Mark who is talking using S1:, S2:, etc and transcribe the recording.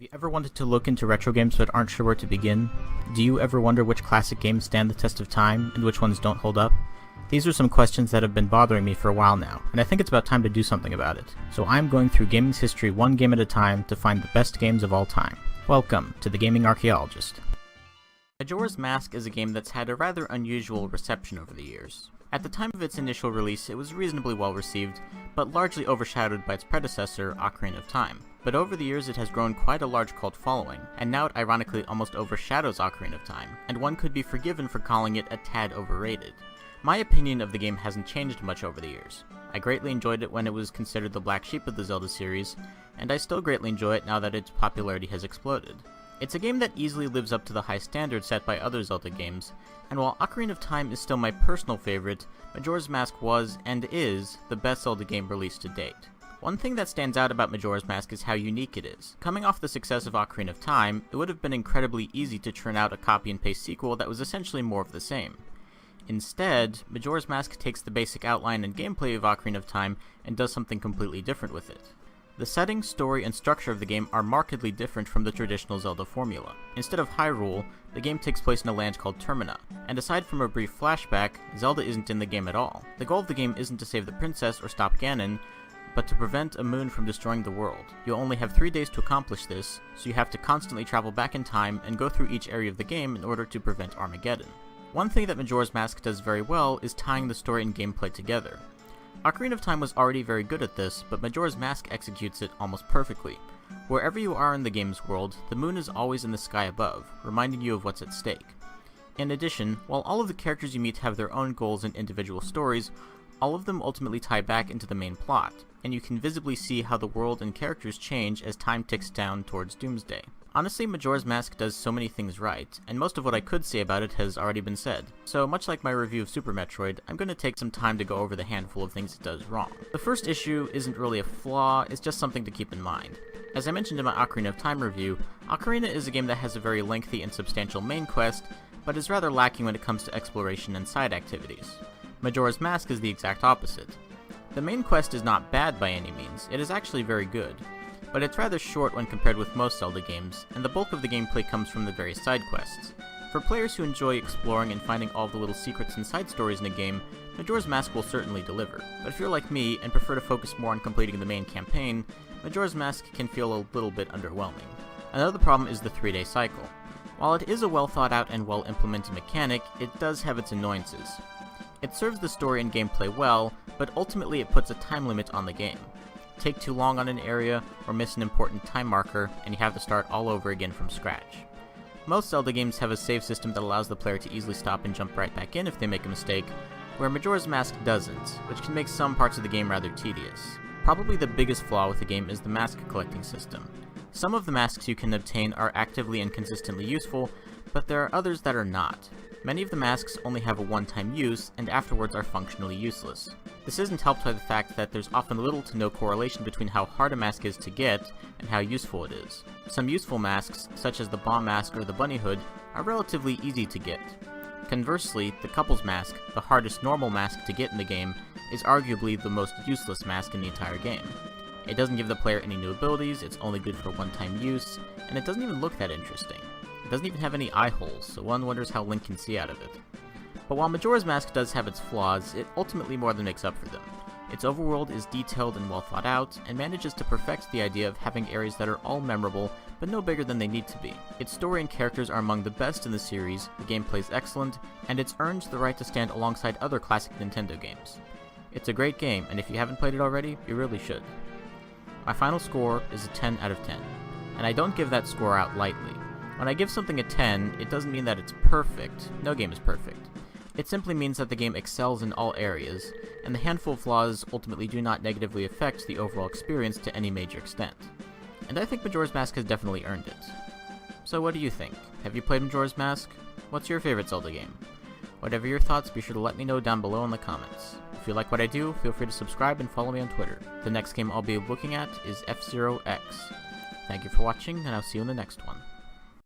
S1: Have you ever wanted to look into retro games but aren't sure where to begin? Do you ever wonder which classic games stand the test of time and which ones don't hold up? These are some questions that have been bothering me for a while now, and I think it's about time to do something about it. So I'm going through gaming's history one game at a time to find the best games of all time. Welcome to the Gaming Archaeologist. Majora's Mask is a game that's had a rather unusual reception over the years. At the time of its initial release, it was reasonably well received, but largely overshadowed by its predecessor, Ocarina of Time. But over the years it has grown quite a large cult following, and now it ironically almost overshadows Ocarina of Time, and one could be forgiven for calling it a tad overrated. My opinion of the game hasn't changed much over the years. I greatly enjoyed it when it was considered the black sheep of the Zelda series, and I still greatly enjoy it now that its popularity has exploded. It's a game that easily lives up to the high standards set by other Zelda games, and while Ocarina of Time is still my personal favorite, Majora's Mask was, and is, the best Zelda game released to date. One thing that stands out about Majora's Mask is how unique it is. Coming off the success of Ocarina of Time, it would have been incredibly easy to churn out a copy-and-paste sequel that was essentially more of the same. Instead, Majora's Mask takes the basic outline and gameplay of Ocarina of Time and does something completely different with it. The setting, story, and structure of the game are markedly different from the traditional Zelda formula. Instead of Hyrule, the game takes place in a land called Termina, and aside from a brief flashback, Zelda isn't in the game at all. The goal of the game isn't to save the princess or stop Ganon, but to prevent a moon from destroying the world. You'll only have 3 days to accomplish this, so you have to constantly travel back in time and go through each area of the game in order to prevent Armageddon. One thing that Majora's Mask does very well is tying the story and gameplay together. Ocarina of Time was already very good at this, but Majora's Mask executes it almost perfectly. Wherever you are in the game's world, the moon is always in the sky above, reminding you of what's at stake. In addition, while all of the characters you meet have their own goals and individual stories, all of them ultimately tie back into the main plot, and you can visibly see how the world and characters change as time ticks down towards Doomsday. Honestly, Majora's Mask does so many things right, and most of what I could say about it has already been said. So much like my review of Super Metroid, I'm going to take some time to go over the handful of things it does wrong. The first issue isn't really a flaw, it's just something to keep in mind. As I mentioned in my Ocarina of Time review, Ocarina is a game that has a very lengthy and substantial main quest, but is rather lacking when it comes to exploration and side activities. Majora's Mask is the exact opposite. The main quest is not bad by any means, it is actually very good, but it's rather short when compared with most Zelda games, and the bulk of the gameplay comes from the various side quests. For players who enjoy exploring and finding all the little secrets and side stories in a game, Majora's Mask will certainly deliver. But if you're like me and prefer to focus more on completing the main campaign, Majora's Mask can feel a little bit underwhelming. Another problem is the 3-day cycle. While it is a well thought out and well implemented mechanic, it does have its annoyances. It serves the story and gameplay well, but ultimately it puts a time limit on the game. Take too long on an area, or miss an important time marker, and you have to start all over again from scratch. Most Zelda games have a save system that allows the player to easily stop and jump right back in if they make a mistake, where Majora's Mask doesn't, which can make some parts of the game rather tedious. Probably the biggest flaw with the game is the mask collecting system. Some of the masks you can obtain are actively and consistently useful, but there are others that are not. Many of the masks only have a one-time use, and afterwards are functionally useless. This isn't helped by the fact that there's often little to no correlation between how hard a mask is to get and how useful it is. Some useful masks, such as the bomb mask or the bunny hood, are relatively easy to get. Conversely, the couple's mask, the hardest normal mask to get in the game, is arguably the most useless mask in the entire game. It doesn't give the player any new abilities, it's only good for one-time use, and it doesn't even look that interesting. It doesn't even have any eye holes, so one wonders how Link can see out of it. But while Majora's Mask does have its flaws, it ultimately more than makes up for them. Its overworld is detailed and well thought out, and manages to perfect the idea of having areas that are all memorable, but no bigger than they need to be. Its story and characters are among the best in the series, the gameplay is excellent, and it's earned the right to stand alongside other classic Nintendo games. It's a great game, and if you haven't played it already, you really should. My final score is a 10 out of 10, and I don't give that score out lightly. When I give something a 10, it doesn't mean that it's perfect. No game is perfect. It simply means that the game excels in all areas, and the handful of flaws ultimately do not negatively affect the overall experience to any major extent. And I think Majora's Mask has definitely earned it. So what do you think? Have you played Majora's Mask? What's your favorite Zelda game? Whatever your thoughts, be sure to let me know down below in the comments. If you like what I do, feel free to subscribe and follow me on Twitter. The next game I'll be looking at is F-Zero X. Thank you for watching, and I'll see you in the next one.